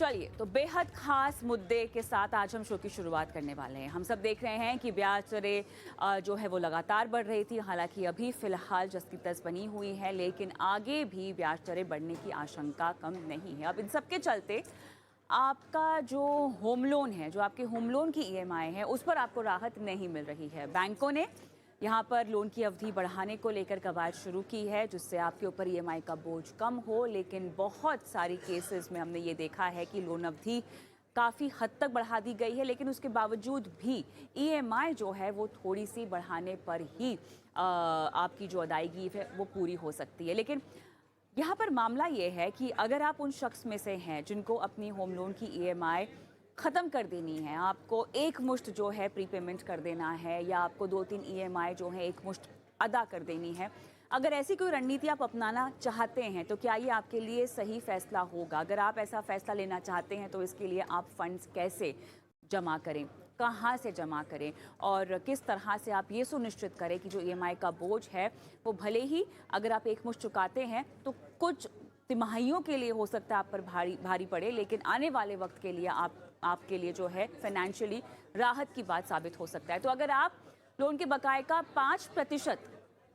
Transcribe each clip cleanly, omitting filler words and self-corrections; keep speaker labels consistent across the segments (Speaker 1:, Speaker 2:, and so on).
Speaker 1: चलिए तो बेहद खास मुद्दे के साथ आज हम शो की शुरुआत करने वाले हैं। हम सब देख रहे हैं कि ब्याज दरें जो है वो लगातार बढ़ रही थी। हालांकि अभी फिलहाल जस की तस बनी हुई है, लेकिन आगे भी ब्याज दरें बढ़ने की आशंका कम नहीं है। अब इन सब के चलते आपका जो होम लोन है, जो आपके होम लोन की ईएमआई है, उस पर आपको राहत नहीं मिल रही है। बैंकों ने यहाँ पर लोन की अवधि बढ़ाने को लेकर कवायद शुरू की है, जिससे आपके ऊपर ईएमआई का बोझ कम हो। लेकिन बहुत सारी केसेस में हमने ये देखा है कि लोन अवधि काफ़ी हद तक बढ़ा दी गई है, लेकिन उसके बावजूद भी ईएमआई जो है वो थोड़ी सी बढ़ाने पर ही आपकी जो अदायगी है वो पूरी हो सकती है। लेकिन यहाँ पर मामला ये है कि अगर आप उन शख्स में से हैं जिनको अपनी होम लोन की ईएमआई ख़त्म कर देनी है, आपको एक मुश्त जो है प्रीपेमेंट कर देना है, या आपको 2-3 ईएमआई जो है एक मुश्त अदा कर देनी है, अगर ऐसी कोई रणनीति आप अपनाना चाहते हैं तो क्या ये आपके लिए सही फैसला होगा? अगर आप ऐसा फैसला लेना चाहते हैं तो इसके लिए आप फंड्स कैसे जमा करें, कहाँ से जमा करें, और किस तरह से आप ये सुनिश्चित करें कि जो ईएमआई का बोझ है वो भले ही अगर आप एक मुश्त चुकाते हैं तो कुछ तिमाहियों के लिए हो सकता है आप पर भारी पड़े, लेकिन आने वाले वक्त के लिए आपके लिए जो है फाइनेंशियली राहत की बात साबित हो सकता है। तो अगर आप लोन के बकाए का 5%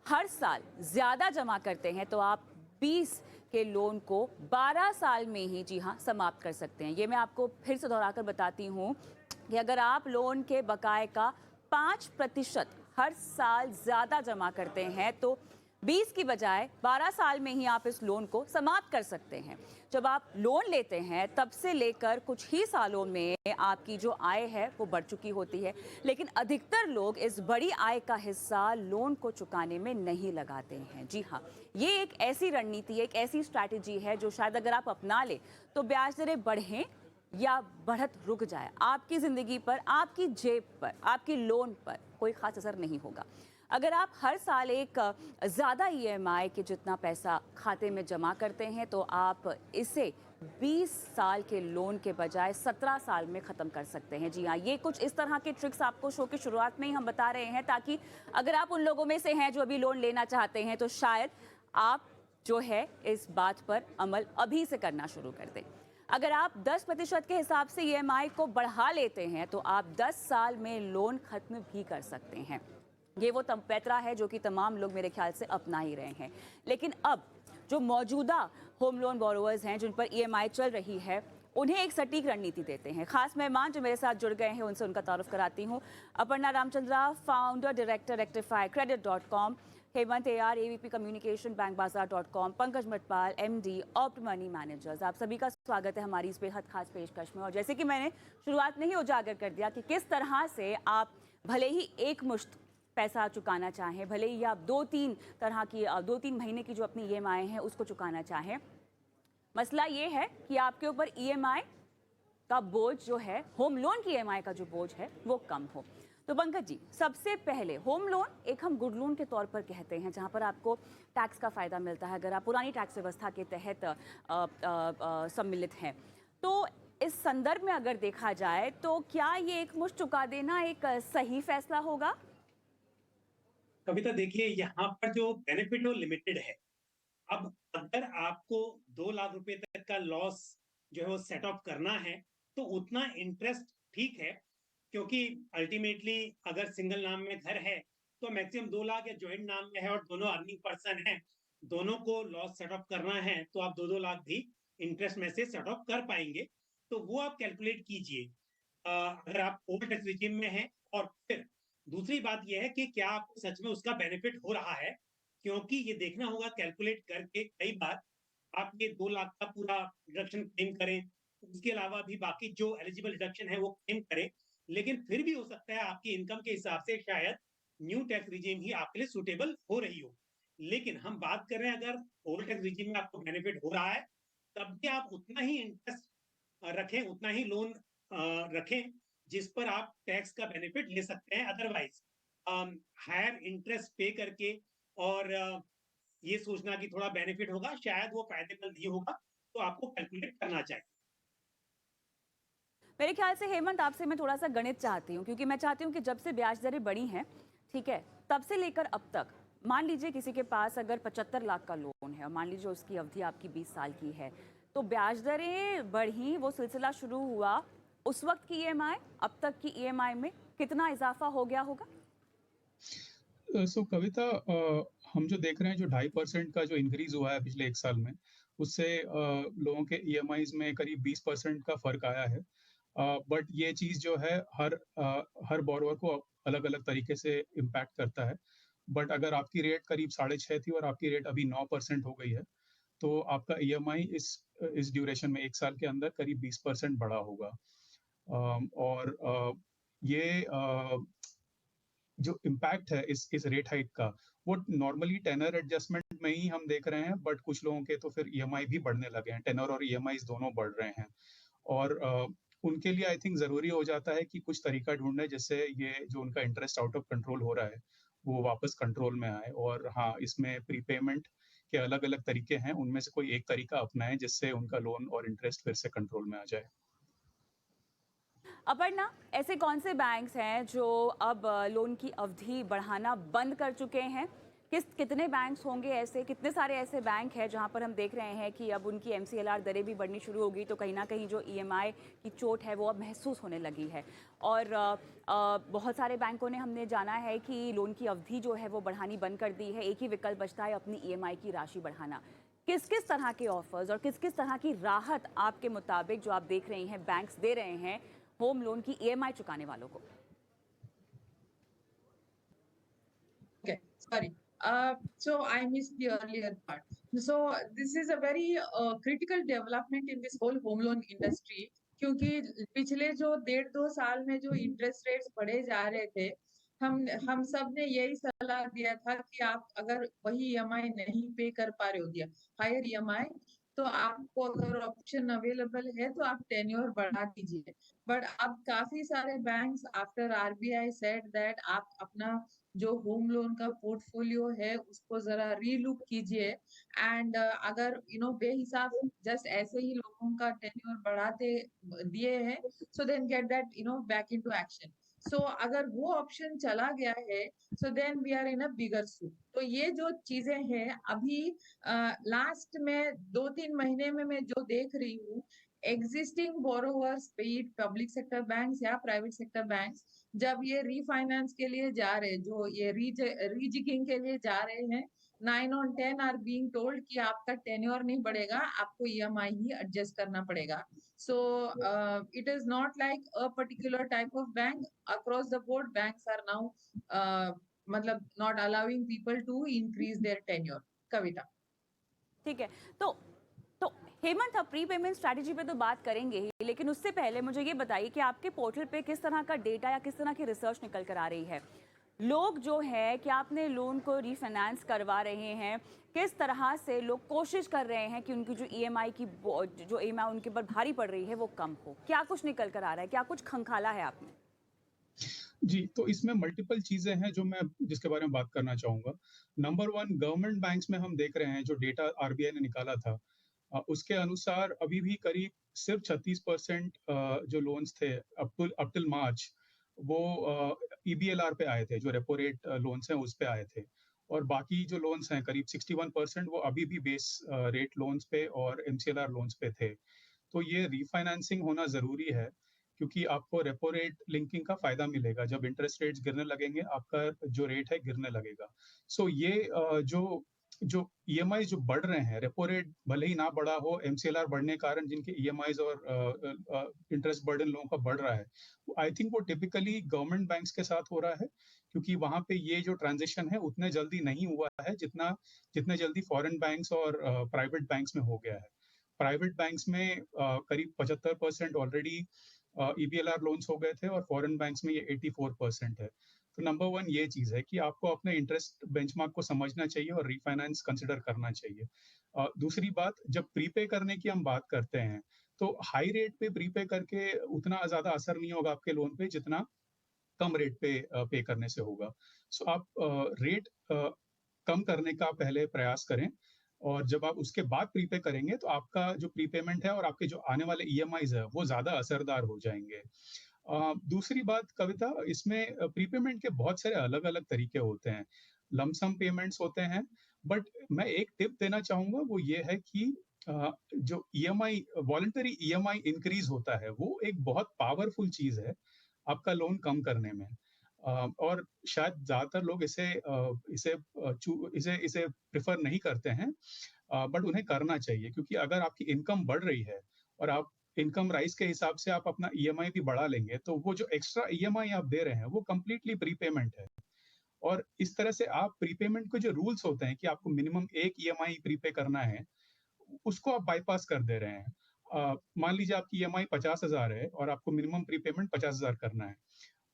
Speaker 1: हर साल ज़्यादा जमा करते हैं तो आप 20 के लोन को 12 साल में ही, जी हाँ, समाप्त कर सकते हैं। ये मैं आपको फिर से दोहराकर बताती हूँ कि अगर आप लोन के बकाए का 5% हर साल ज़्यादा जमा करते हैं तो 20 की बजाय 12 साल में ही आप इस लोन को समाप्त कर सकते हैं। जब आप लोन लेते हैं तब से लेकर कुछ ही सालों में आपकी जो आय है वो बढ़ चुकी होती है, लेकिन अधिकतर लोग इस बड़ी आय का हिस्सा लोन को चुकाने में नहीं लगाते हैं। जी हाँ, ये एक ऐसी रणनीति, एक ऐसी स्ट्रैटेजी है जो शायद अगर आप अपना ले तो ब्याज दरें बढ़ें या बढ़त रुक जाए, आपकी ज़िंदगी पर, आपकी जेब पर, आपकी लोन पर कोई ख़ास असर नहीं होगा। अगर आप हर साल एक ज़्यादा ईएमआई के जितना पैसा खाते में जमा करते हैं तो आप इसे 20 साल के लोन के बजाय 17 साल में ख़त्म कर सकते हैं। जी हाँ, ये कुछ इस तरह के ट्रिक्स आपको शो की शुरुआत में ही हम बता रहे हैं, ताकि अगर आप उन लोगों में से हैं जो अभी लोन लेना चाहते हैं तो शायद आप जो है इस बात पर अमल अभी से करना शुरू कर दें। अगर आप 10% के हिसाब से ईएमआई को बढ़ा लेते हैं तो आप 10 साल में लोन खत्म भी कर सकते हैं। ये वो पैतरा है जो कि तमाम लोग मेरे ख्याल से अपना ही रहे हैं। लेकिन अब जो मौजूदा होम लोन बोरोवर्स हैं जिन पर ईएमआई चल रही है, उन्हें एक सटीक रणनीति देते हैं। खास मेहमान जो मेरे साथ जुड़ गए हैं उनसे उनका तारुफ कराती हूँ। Aparna Ramachandra, founder director rectifycredit.com, Hemant AR, AVP communication bankbazaar.com, Pankaj Matpal, MD opt money managers. आप सभी का स्वागत है हमारी इस बेहद खास पेशकश में। और जैसे कि मैंने शुरुआत में ही उजागर कर दिया कि किस तरह से आप भले ही एक मुश्त पैसा चुकाना चाहें, भले ही आप 2-3 महीने की जो अपनी ईएमआई है उसको चुकाना चाहें, मसला ये है कि आपके ऊपर ईएमआई का बोझ जो है, होम लोन की ईएमआई का जो बोझ है वो कम हो। तो पंकज जी, सबसे पहले होम लोन एक हम गुड लोन के तौर पर कहते हैं, जहां पर आपको टैक्स का फ़ायदा मिलता है अगर आप पुरानी टैक्स व्यवस्था के तहत सम्मिलित हैं। तो इस संदर्भ में अगर देखा जाए तो क्या ये एक मुश्त चुका देना एक सही फैसला होगा?
Speaker 2: कविता, देखिए, यहाँ पर जो बेनिफिट है वो लिमिटेड है। अब अगर आपको 2 लाख रुपए तक का लॉस जो है वो सेट ऑफ करना है तो उतना इंटरेस्ट ठीक है, क्योंकि अल्टीमेटली अगर सिंगल नाम में घर है तो मैक्सिमम 2 लाख, या जॉइंट नाम में है और दोनों अर्निंग पर्सन है, दोनों को लॉस सेट ऑफ करना है तो आप 2-2 लाख भी इंटरेस्ट में से सेट ऑफ कर पाएंगे। तो वो आप कैलकुलेट कीजिए अगर आप ओल्ड टैक्स रिजिम में हैं। और फिर दूसरी बात यह है कि क्या आपको सच में उसका बेनिफिट हो रहा है, क्योंकि ये देखना होगा कैलकुलेट करके। कई बार आप ये 2 लाख का पूरा डिडक्शन क्लेम करें, उसके अलावा भी बाकी जो एलिजिबल डिडक्शन है वो क्लेम करें, लेकिन फिर भी हो सकता है आपकी इनकम के हिसाब से शायद न्यू टैक्स रिजीम ही आपके लिए सूटेबल हो रही हो। लेकिन हम बात कर रहे हैं अगर ओल्ड टैक्स रिजीम में आपको बेनिफिट हो रहा है, तब भी आप उतना ही इंटरेस्ट रखें, उतना ही लोन रखें जिस पर आप टैक्स का बेनिफिट ले सकते हैं। अदरवाइज हायर इंटरेस्ट पे करके और ये सोचना कि थोड़ा बेनिफिट होगा, शायद वो फायदेमंद नहीं होगा। तो आपको कैलकुलेट करना चाहिए।
Speaker 1: मेरे ख्याल से हेमंत, आपसे मैं थोड़ा सा गणित चाहती हूँ, क्योंकि मैं चाहती हूँ कि जब से ब्याज दरें बढ़ी हैं, ठीक है, तब से लेकर अब तक, मान लीजिए किसी के पास अगर 75 लाख का लोन है और मान लीजिए उसकी अवधि आपकी 20 साल की है, तो ब्याज दरें बढ़ी, वो सिलसिला शुरू हुआ, उस वक्त की ईएमआई अब तक की ईएमआई में कितना इजाफा हो गया होगा?
Speaker 3: सो कविता, हम जो देख रहे हैं, जो 2.5% का जो इंक्रीज हुआ है पिछले 1 साल में, उससे लोगों के ईएमआईज में करीब 20% का फर्क आया है। बट ये चीज़ जो है हर बोरोवर को अलग-अलग तरीके से इम्पैक्ट करता है। बट अगर आपकी रेट करीब 6.5 थी और आपकी रेट अभी 9% हो गई है, तो आपका ईएमआई इस ड्यूरेशन में 1 साल के अंदर करीब 20% बढ़ा होगा। और ये जो इम्पैक्ट है इस रेट हाइक का, वो नॉर्मली टेनर एडजस्टमेंट में ही हम देख रहे हैं, बट कुछ लोगों के तो फिर ईएमआई भी बढ़ने लगे हैं। टेनर और ईएमआईज़ दोनों बढ़ रहे हैं और उनके लिए आई थिंक ज़रूरी हो जाता है कि कुछ तरीका ढूँढें जिससे ये जो उनका इंटरेस्ट आउट ऑफ कंट्रोल हो रहा है, वो वापस कंट्रोल में आए। और हाँ, इसमें प्रीपेमेंट के अलग-अलग तरीके हैं, उनमें से कोई एक तरीका अपनाएँ जिससे उनका लोन और इंटरेस्ट फिर से कंट्रोल में आ जाए।
Speaker 1: अपर्णा, ऐसे कौन से बैंक्स हैं जो अब लोन की अवधि बढ़ाना बंद कर चुके हैं? कितने बैंक्स होंगे ऐसे, कितने सारे ऐसे बैंक हैं जहां पर हम देख रहे हैं कि अब उनकी एमसीएलआर दरें भी बढ़नी शुरू होगी, तो कहीं ना कहीं जो ईएमआई की चोट है वो अब महसूस होने लगी है। और बहुत सारे बैंकों ने, हमने जाना है कि लोन की अवधि जो है वो बढ़ानी बंद कर दी है। एक ही विकल्प बचता है, अपनी ईएमआई की राशि बढ़ाना। किस किस तरह के ऑफर्स और किस किस तरह की राहत आपके मुताबिक जो आप देख रही हैं बैंक्स दे रहे हैं होम लोन की ईएमआई चुकाने वालों को?
Speaker 4: Okay, sorry. So I missed the earlier part. So this is a very critical development in this whole home loan industry, क्योंकि पिछले जो 1.5-2 साल में जो इंटरेस्ट रेट्स बढ़े जा रहे थे, हम सब ने यही सलाह दिया था कि आप अगर वही ईएमआई नहीं पे कर पा रहे हो, दिया हायर ईएमआई, तो आपको अगर ऑप्शन अवेलेबल है तो आप टेन्योर बढ़ा दीजिए। बट अब काफी सारे banks after RBI said that आप अपना जो होम लोन का पोर्टफोलियो है उसको जरा रीलुक कीजिए। एंड अगर बेहिसाब जस्ट ऐसे ही लोगों का टेन्योर बढ़ाते दिए हैं, so then get that back into action. So अगर वो ऑप्शन चला गया है, so then we are in a bigger soup. तो ये जो चीजें हैं अभी लास्ट में 2-3 महीने में मैं जो देख रही हूँ, existing borrowers, public sector banks या प्राइवेट सेक्टर बैंक्स, जब ये रीफाइनेंस के लिए जा रहे हैं, जो ये रीजिगिंग के लिए जा रहे हैं, 9 on 10 आर बीइंग टोल्ड कि आपका टेन्योर नहीं बढ़ेगा, आपको ईएमआई ही एडजस्ट करना पड़ेगा। So it is not like a particular type of bank, across the board banks are now मतलब not allowing people to increase their tenure. Kavita.
Speaker 1: ठीक है। तो हेमंत, अब प्री पेमेंट स्ट्रैटेजी पे तो बात करेंगे ही, लेकिन उससे पहले मुझे ये बताइए कि आपके पोर्टल पे किस तरह का डेटा या किस तरह की रिसर्च निकल कर आ रही है? लोग जो है क्या अपने लोन को रीफाइनेंस करवा रहे हैं? किस तरह से लोग कोशिश कर रहे हैं कि उनकी जो ईएमआई उनके ऊपर भारी पड़ रही है वो कम हो? क्या कुछ निकल कर आ रहा है? क्या कुछ खंगाला है आपने?
Speaker 3: जी, तो इसमें मल्टीपल चीज़ें हैं जो मैं जिसके बारे में बात करना चाहूँगा। नंबर 1, गवर्नमेंट बैंक्स में हम देख रहे हैं जो डेटा आरबीआई ने निकाला था, उसके अनुसार अभी भी करीब सिर्फ 36% जो लोन्स थे अप टिल मार्च, वो ईबीएलआर पे आए थे, जो रेपो रेट लोन्स हैं उस पे आए थे। और बाकी जो लोन्स हैं करीब 61% वो अभी भी बेस रेट लोन्स पे और एमसीएलआर लोन्स पे थे। तो ये रीफाइनेंसिंग होना ज़रूरी है, क्योंकि आपको रेपो रेट लिंकिंग का फ़ायदा मिलेगा। जब इंटरेस्ट रेट्स गिरने लगेंगे, आपका जो रेट है गिरने लगेगा। सो ये जो जो ईएमआई जो बढ़ रहे हैं, रेपो रेट भले ही ना बढ़ा हो, एमसीएलआर बढ़ने के कारण जिनके ईएमआईज़ और इंटरेस्ट बर्डन लोगों का बढ़ रहा है, आई थिंक वो टिपिकली गवर्नमेंट बैंक्स के साथ हो रहा है, क्योंकि वहाँ पे ये जो ट्रांज़िशन है उतने जल्दी नहीं हुआ है जितने जल्दी फॉरेन बैंक्स और प्राइवेट बैंक्स में हो गया है। प्राइवेट बैंक्स में करीब 75% ऑलरेडी ईबीएलआर लोन्स हो गए थे और फॉरेन बैंक्स में ये 84% है। तो नंबर 1 ये चीज़ है कि आपको अपने इंटरेस्ट बेंचमार्क को समझना चाहिए और रीफाइनेंस कंसिडर करना चाहिए। दूसरी बात, जब प्रीपे करने की हम बात करते हैं, तो हाई रेट पे प्रीपे करके उतना ज़्यादा असर नहीं होगा आपके लोन पे जितना कम रेट पे पे करने से होगा। सो आप रेट कम करने का पहले प्रयास करें और जब आप उसके बाद प्रीपे करेंगे तो आपका जो प्रीपेमेंट है और आपके जो आने वाले ईएमआईज़ है वो ज़्यादा असरदार हो जाएँगे। दूसरी बात कविता, इसमें प्रीपेमेंट के बहुत सारे अलग-अलग तरीके होते हैं। लमसम पेमेंट्स होते हैं, बट मैं एक टिप देना चाहूँगा, वो ये है कि जो ईएमआई वॉलंटरी ईएमआई इंक्रीज होता है वो एक बहुत पावरफुल चीज है आपका लोन कम करने में। और शायद ज्यादातर लोग इसे प्रेफर नहीं करते हैं, बट उन्हें करना चाहिए, क्योंकि अगर आपकी इनकम बढ़ रही है और आप इनकम राइज के हिसाब से आप अपना ईएमआई भी बढ़ा लेंगे, तो वो जो एक्स्ट्रा ईएमआई आप दे रहे हैं वो कंप्लीटली प्रीपेमेंट है। और इस तरह से आप प्रीपेमेंट के जो रूल्स होते हैं कि आपको मिनिमम एक ईएमआई प्रीपे करना है, उसको आप बाईपास कर दे रहे हैं। मान लीजिए आपकी ईएमआई 50,000 है और आपको मिनिमम प्रीपेमेंट 50,000 करना है,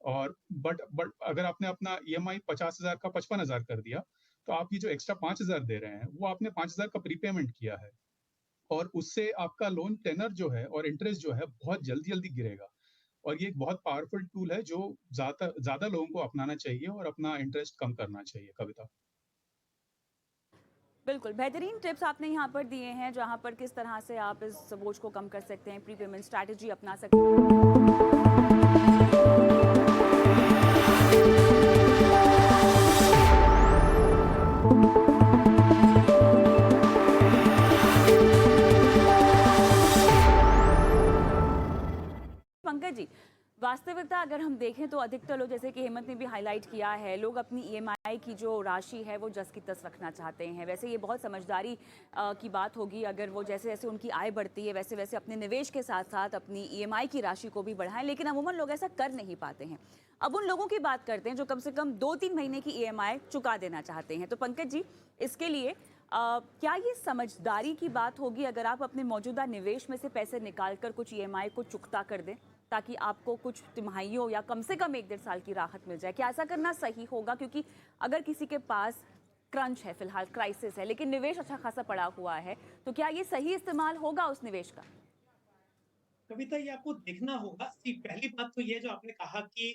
Speaker 3: और बट अगर आपने अपना ईएमआई 50,000 का 55,000 कर दिया, तो आप ये जो एक्स्ट्रा 5,000 दे रहे हैं वो आपने 5,000 का प्रीपेमेंट किया है, और उससे आपका लोन टेनर जो है और इंटरेस्ट जो है बहुत जल्दी जल्दी गिरेगा। और ये एक बहुत पावरफुल टूल है जो ज्यादा ज्यादा लोगों को अपनाना चाहिए और अपना इंटरेस्ट कम करना चाहिए। कविता।
Speaker 1: बिल्कुल, बेहतरीन टिप्स आपने यहाँ पर दिए हैं, जहाँ पर किस तरह से आप इस बोझ को कम कर सकते हैं, प्री पेमेंट स्ट्रैटेजी अपना सकते हैं। पंकज जी, वास्तविकता अगर हम देखें तो अधिकतर लोग, जैसे कि हेमंत ने भी हाईलाइट किया है, लोग अपनी ईएमआई की जो राशि है वो जस की तस रखना चाहते हैं। वैसे ये बहुत समझदारी की बात होगी अगर वो जैसे जैसे उनकी आय बढ़ती है वैसे वैसे अपने निवेश के साथ साथ अपनी ईएमआई की राशि को भी बढ़ाएं, लेकिन अमूमन लोग ऐसा कर नहीं पाते हैं। अब उन लोगों की बात करते हैं जो कम से कम 2-3 महीने की ईएमआई चुका देना चाहते हैं। तो पंकज जी, इसके लिए क्या ये समझदारी की बात होगी अगर आप अपने मौजूदा निवेश में से पैसे निकालकर कुछ ईएमआई को चुकता कर दें, ताकि आपको कुछ तिमाहियों या कम से कम 1-1.5 साल की राहत मिल जाए? क्या ऐसा करना सही होगा? क्योंकि अगर किसी के पास क्रंच है, फिलहाल क्राइसिस है, लेकिन निवेश अच्छा खासा पड़ा हुआ है, तो क्या ये सही इस्तेमाल होगा उस निवेश का?
Speaker 2: कविता, ये आपको देखना होगा। पहली बात तो ये जो आपने कहा कि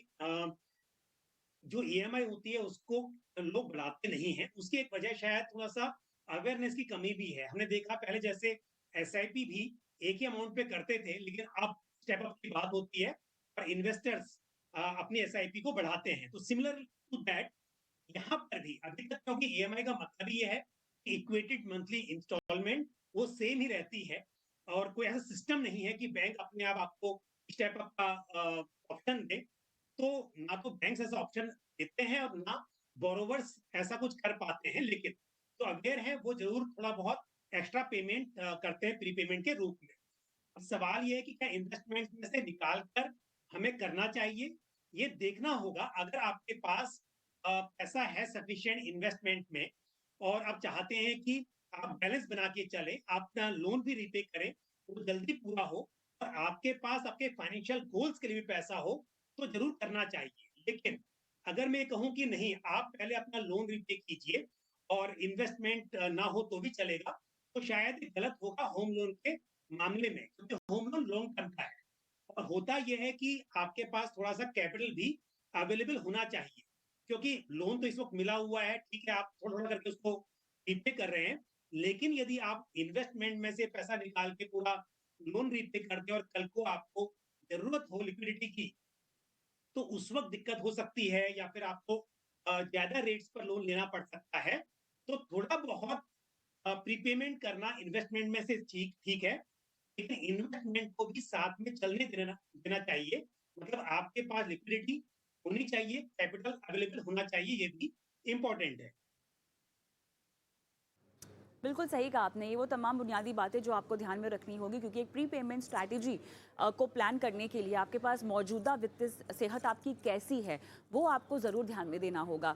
Speaker 2: जो ईएमआई होती है उसको लोग बढ़ाते नहीं हैं, उसकी एक वजह शायद थोड़ा-सा अवेयरनेस की कमी भी है। हमने देखा पहले जैसे एसआईपी भी एक ही अमाउंट पे करते थे, लेकिन अब स्टेप अप की बात होती है और इन्वेस्टर्स अपनी एसआईपी को बढ़ाते हैं। तो सिमिलर टू दैट यहाँ पर भी अभी तक, क्योंकि ईएमआई का मतलब ही ये है कि इक्वेटेड मंथली इंस्टॉलमेंट वो सेम ही रहती है, और कोई ऐसा सिस्टम नहीं है कि बैंक अपने आप आपको स्टेप अप का ऑप्शन दे। तो ना तो बैंक्स ऐसा ऑप्शन देते हैं और ना बोरोवर्स ऐसा कुछ कर पाते हैं, लेकिन तो अवेयर है वो जरूर थोड़ा बहुत एक्स्ट्रा पेमेंट करते हैं प्रीपेमेंट के रूप में। अब सवाल ये है कि क्या इन्वेस्टमेंट में से निकाल कर हमें करना चाहिए, ये देखना होगा। अगर आपके पास पैसा है सफिशिएंट इन्वेस्टमेंट में, और आप चाहते हैं कि आप बैलेंस बना के चले, अपना लोन भी रीपे करें, वो जल्दी पूरा हो, और आपके पास आपके फाइनेंशियल गोल्स के लिए भी पैसा हो, तो जरूर करना चाहिए। लेकिन अगर मैं कहूं कि नहीं, आप पहले अपना लोन रीपे कीजिए और इन्वेस्टमेंट ना हो तो भी चलेगा, तो शायद ये गलत होगा होम लोन के मामले में, क्योंकि होम लोन लॉन्ग टर्म का है। और होता यह है कि आपके पास थोड़ा-सा कैपिटल भी अवेलेबल होना चाहिए, क्योंकि लोन तो इस वक़्त मिला हुआ है, ठीक है, आप थोड़ा-थोड़ा करके उसको रीपे कर रहे हैं। लेकिन यदि आप इन्वेस्टमेंट में से पैसा निकाल के पूरा लोन रीपे कर दें और कल को आपको ज़रूरत हो लिक्विडिटी की, तो उस वक़्त दिक्कत हो सकती है, या फिर आपको ज़्यादा रेट्स पर लोन लेना पड़ सकता है। तो थोड़ा बहुत प्रीपेमेंट करना इन्वेस्टमेंट में से ठीक ठीक है, लेकिन इन्वेस्टमेंट को भी साथ में चलने देना देना चाहिए। मतलब आपके पास लिक्विडिटी होनी चाहिए, कैपिटल अवेलेबल होना चाहिए, ये भी इम्पोर्टेंट है।
Speaker 1: बिल्कुल सही कहा आपने। ये वो तमाम बुनियादी बातें जो आपको ध्यान में रखनी होगी, क्योंकि एक प्री पेमेंट स्ट्रैटेजी को प्लान करने के लिए आपके पास मौजूदा वित्तीय सेहत आपकी कैसी है, वो आपको ज़रूर ध्यान में देना होगा।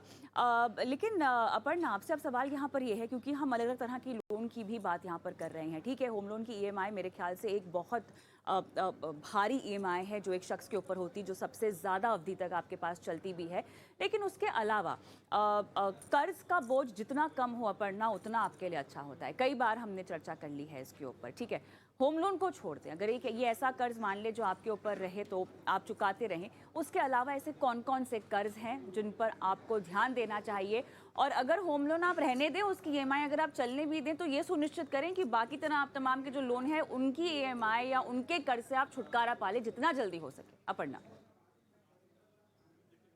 Speaker 1: लेकिन अपर्णा, आपसे अब सवाल यहाँ पर ये है, क्योंकि हम अलग अलग तरह की लोन की भी बात यहाँ पर कर रहे हैं। ठीक है, होम लोन की ईएमआई मेरे ख्याल से एक बहुत भारी ईएमआई है जो एक शख्स के ऊपर होती, जो सबसे ज़्यादा अवधि तक आपके पास चलती भी है। लेकिन उसके अलावा कर्ज का बोझ जितना कम हो अपर्णा, उतना आपके लिए अच्छा होता है। कई बार हमने चर्चा कर ली है इसके ऊपर। ठीक है, होम लोन को छोड़ दें, अगर एक ये ऐसा कर्ज मान ले जो आपके ऊपर रहे तो आप चुकाते रहें, उसके अलावा ऐसे कौन कौन से कर्ज हैं जिन पर आपको ध्यान देना चाहिए? और अगर होम लोन आप रहने दें, उसकी ईएमआई अगर आप चलने भी दें, तो ये सुनिश्चित करें कि बाकी तरह आप तमाम के जो लोन है उनकी ईएमआई या उनके कर्ज से आप छुटकारा पा लें जितना जल्दी हो सके। Aparna.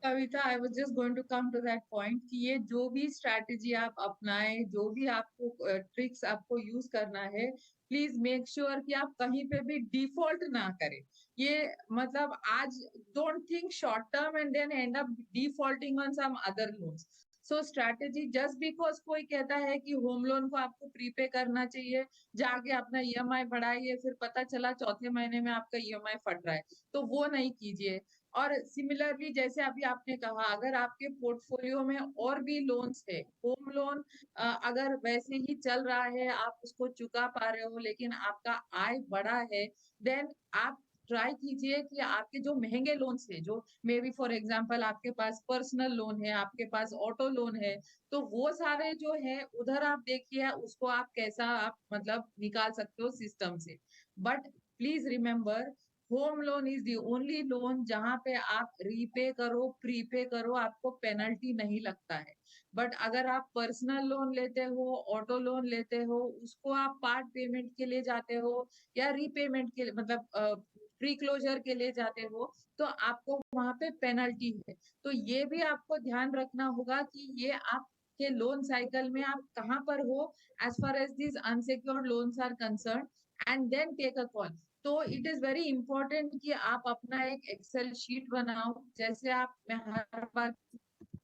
Speaker 4: Kavita, I was just going to come to that point कि ये जो भी स्ट्रैटेजी आप अपनाएं, जो भी आपको ट्रिक्स आपको यूज करना है, प्लीज मेक श्योर कि आप कहीं पे भी डिफॉल्ट ना करें। ये मतलब आज don't think short term and then end up defaulting on some other loans. So strategy, just because कोई कहता है कि होम लोन को आपको प्रीपे करना चाहिए, जाके अपना ईएमआई बढ़ाइए, फिर पता चला चौथे महीने में आपका ईएमआई फट रहा है, तो वो नहीं कीजिए। और सिमिलरली जैसे अभी आपने कहा, अगर आपके पोर्टफोलियो में और भी लोन्स है, होम लोन अगर वैसे ही चल रहा है, आप उसको चुका पा रहे हो, लेकिन आपका आय बड़ा है, देन आप ट्राई कीजिए कि आपके जो महंगे लोन्स है, जो मे बी फॉर एग्जांपल आपके पास पर्सनल लोन है, आपके पास ऑटो लोन है, तो वो सारे जो है उधर आप देखिए उसको आप कैसा आप मतलब निकाल सकते हो सिस्टम से। But please remember, home loan is the only loan जहां पे आप रीपे करो, प्रीपे करो, आपको पेनल्टी नहीं लगता है। बट अगर आप पर्सनल लोन लेते हो, ऑटो लोन लेते हो, उसको आप पार्ट पेमेंट के लिए जाते हो या रीपेमेंट के लिए मतलब प्री क्लोजर के लिए जाते हो, तो आपको वहां पे पेनल्टी है। तो ये भी आपको ध्यान रखना होगा कि ये आप के लोन साइकिल में आप कहाँ पर हो as far as this unsecured loans are concern, and then take a call. तो इट इज वेरी इंपॉर्टेंट कि आप अपना एक एक्सेल शीट बनाओ, जैसे आप मैं हर बार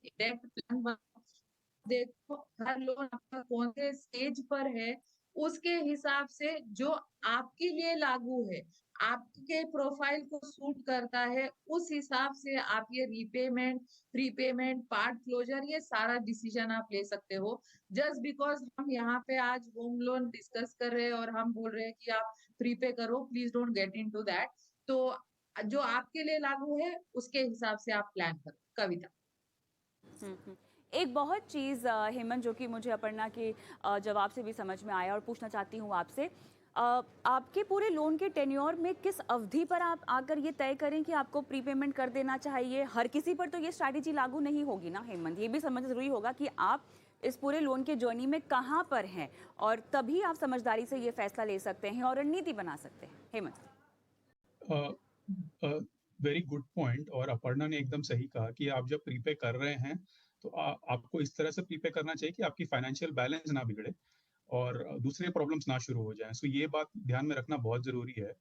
Speaker 4: डेट प्लान बनाओ, देखो हर लोन आपका कौन से स्टेज पर है, उसके हिसाब से जो आपके लिए लागू है, आपके प्रोफाइल को सूट करता है, उस हिसाब से आप ये रीपेमेंट, प्रीपेमेंट, पार्ट क्लोजर, ये सारा डिसीजन आप ले सकते हो। जस्ट बिकॉज हम यहाँ पे आज होम लोन डिस्कस कर रहे हैं और हम बोल रहे हैं कि आप प्रीपे करो, please don't get into that. तो जो आपके लिए लागू है उसके हिसाब से आप प्लान करो। कविता।
Speaker 1: एक बहुत चीज़ हेमंत, जो कि मुझे अपर्णा के जवाब से भी समझ में आया और पूछना चाहती हूँ आपसे, आपके पूरे लोन के टेन्योर में किस अवधि पर आप आकर ये तय करें कि आपको प्रीपेमेंट कर देना चाहिए? हर किसी पर तो ये स्ट्रैटेजी लागू नहीं होगी ना हेमंत, ये भी समझना ज़रूरी होगा कि आप इस पूरे लोन के जर्नी में कहाँ पर हैं, और तभी आप समझदारी से ये फैसला ले सकते हैं और रणनीति बना सकते हैं। हेमंत।
Speaker 3: Very good point. और अपर्णा ने एकदम सही कहा कि आप जब प्रीपे कर रहे हैं तो आपको इस तरह से प्रीपे करना चाहिए कि आपकी फाइनेंशियल बैलेंस ना बिगड़े और दूसरे प्रॉब्लम्स ना शुरू हो जाएं। सो ये बात ध्यान में रखना बहुत जरूरी है।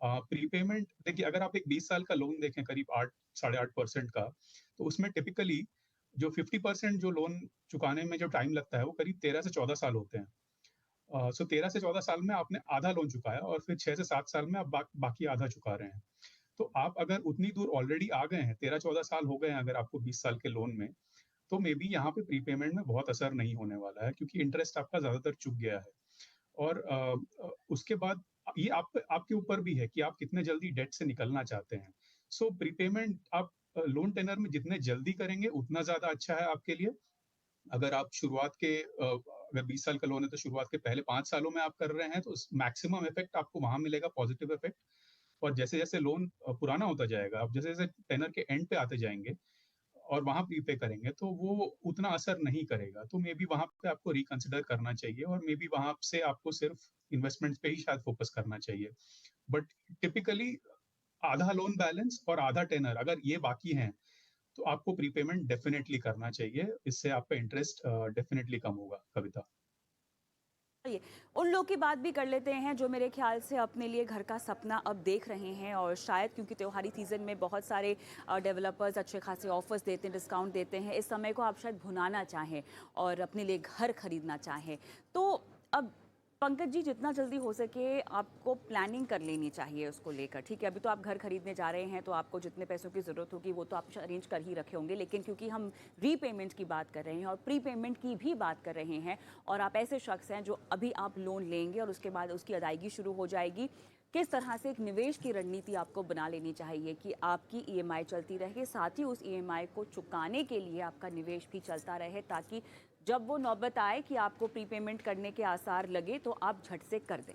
Speaker 3: प्रीपेमेंट देखिए, अगर आप एक 20 साल का लोन देखें करीब 8-8.5% का, तो उसमें टिपिकली जो 50% जो लोन चुकाने में जो टाइम लगता है वो करीब 13 से 14 साल होते हैं। सो 13 से 14 साल में आपने आधा लोन चुकाया और फिर 6 से 7 साल में आप बाकी आधा चुका रहे हैं। तो आप अगर उतनी दूर ऑलरेडी आ गए हैं, 13-14 साल हो गए हैं अगर आपको 20 साल के लोन में, तो मे बी यहाँ पे प्रीपेमेंट में बहुत असर नहीं होने वाला है, क्योंकि इंटरेस्ट आपका ज्यादातर चुक गया है। और उसके बाद ये आपके ऊपर भी है कि आप कितने जल्दी डेट से निकलना चाहते हैं। सो प्रीपेमेंट आप लोन टेनर में जितने जल्दी करेंगे उतना ज्यादा अच्छा है आपके लिए। अगर आप शुरुआत के अगर 20 साल का लोन है तो शुरुआत के पहले 5 सालों में आप कर रहे हैं तो मैक्सिमम इफेक्ट आपको वहां मिलेगा, पॉजिटिव इफेक्ट। और जैसे जैसे लोन पुराना होता जाएगा, आप जैसे जैसे टेनर के एंड पे आते जाएंगे और वहां प्रीपे करेंगे तो वो उतना असर नहीं करेगा। तो मे बी वहां पे आपको रिकंसिडर करना चाहिए और मे बी वहां से आपको सिर्फ इन्वेस्टमेंट्स पे ही शायद फोकस करना चाहिए। बट टिपिकली आधा लोन बैलेंस और आधा टेनर अगर ये बाकी हैं तो आपको प्रीपेमेंट डेफिनेटली करना चाहिए। इससे आपका इंटरेस्ट डेफिनेटली कम होगा। कविता।
Speaker 1: ये उन लोग की बात भी कर लेते हैं जो मेरे ख्याल से अपने लिए घर का सपना अब देख रहे हैं, और शायद क्योंकि त्योहारी सीज़न में बहुत सारे डेवलपर्स अच्छे खासे ऑफर्स देते हैं, डिस्काउंट देते हैं, इस समय को आप शायद भुनाना चाहें और अपने लिए घर खरीदना चाहें। तो अब पंकज जी, जितना जल्दी हो सके आपको प्लानिंग कर लेनी चाहिए उसको लेकर। ठीक है, अभी तो आप घर खरीदने जा रहे हैं तो आपको जितने पैसों की ज़रूरत होगी वो तो आप अरेंज कर ही रखे होंगे, लेकिन क्योंकि हम रीपेमेंट की बात कर रहे हैं और प्री पेमेंट की भी बात कर रहे हैं, और आप ऐसे शख्स हैं जो अभी आप लोन लेंगे और उसके बाद उसकी अदायगी शुरू हो जाएगी, किस तरह से एक निवेश की रणनीति आपको बना लेनी चाहिए कि आपकी ईएमआई चलती रहे, साथ ही उस ईएमआई को चुकाने के लिए आपका निवेश भी चलता रहे, ताकि जब वो नौबत आए कि आपको प्रीपेमेंट करने के आसार लगे तो आप झट से कर दें।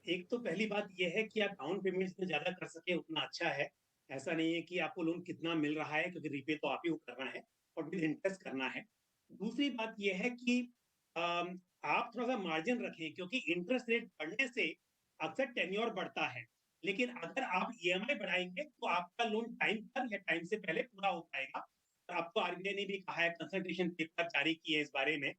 Speaker 2: एक तो पहली बात यह है कि आप डाउन पेमेंट्स में ज्यादा कर सके उतना अच्छा है। ऐसा नहीं है कि आपको लोन कितना मिल रहा है, क्योंकि रीपे तो आप ही को करना है और विद इंटरेस्ट करना है। दूसरी बात यह है कि आप थोड़ा सा मार्जिन रखें, क्योंकि इंटरेस्ट रेट बढ़ने से अक्सर टेन्योर बढ़ता है। लेकिन अगर आप ईएमआई बढ़ाएँगे तो आपका लोन टाइम पर या टाइम से पहले पूरा हो पाएगा। और आपको आरबीआई ने भी कहा है, कंसल्टेशन पेपर जारी किए हैं इस बारे में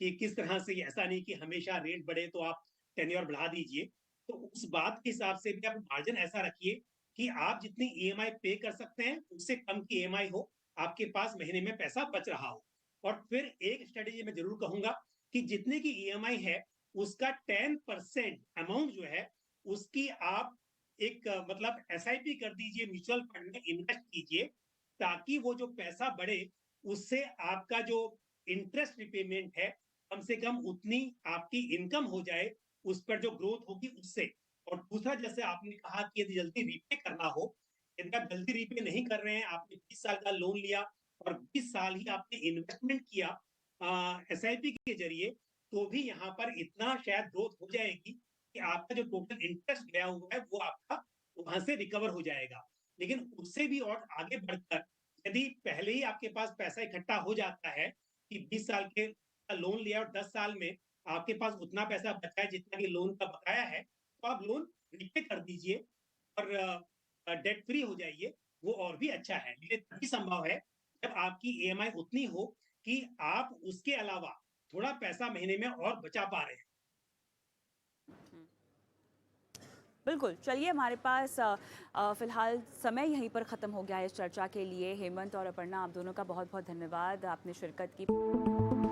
Speaker 2: कि किस तरह से, ऐसा नहीं कि हमेशा रेट बढ़े तो आप टेन्योर बढ़ा दीजिए। तो उस बात के हिसाब से भी आप मार्जिन ऐसा रखिए कि आप जितनी ईएमआई पे कर सकते हैं, उससे कम की ईएमआई हो, आपके पास महीने में पैसा बच रहा हो। और फिर एक स्ट्रेटेजी मैं ज़रूर कहूँगा कि जितने की ईएमआई है, उसका 10% अमाउंट जो है, उसकी आप एक मतलब एसआईपी कर दीजिए, म्यूचुअल फंड में इन्वेस्ट कीजिए, ताकि वो जो पैसा बढ़े, उससे आपका जो इंटरेस्ट रिपेमेंट है, कम से कम उतनी आपकी इनकम हो जाए, उस पर जो ग्रोथ होगी उससे। और दूसरा, जैसे आपने कहा कि यदि जल्दी रीपे करना हो, यदि आप जल्दी रीपे नहीं कर रहे हैं, आपने 20 साल का लोन लिया और 20 साल ही आपने इन्वेस्टमेंट किया एसआईपी के ज़रिए, तो भी यहाँ पर इतना शायद ग्रोथ हो जाएगी कि आपका जो टोटल इंटरेस्ट गया हुआ है, वो आपका वहाँ से रिकवर हो जाएगा। लेकिन उससे भी और आगे बढ़कर, यदि पहले ही आपके पास पैसा इकट्ठा हो जाता है कि 20 साल के का लोन लिया और 10 साल में आपके पास उतना पैसा बचा है जितना कि लोन का बकाया है, तो आप लोन रीपे कर दीजिए और डेट फ्री हो जाइए, वो और भी अच्छा है। ये तभी संभव है जब आपकी ईएमआई उतनी हो कि आप उसके अलावा थोड़ा पैसा महीने में और बचा पा रहे हैं।
Speaker 1: बिल्कुल, चलिए हमारे पास फ़िलहाल समय यहीं पर ख़त्म हो गया है इस चर्चा के लिए। हेमंत और अपर्णा, आप दोनों का बहुत-बहुत धन्यवाद, आपने शिरकत की।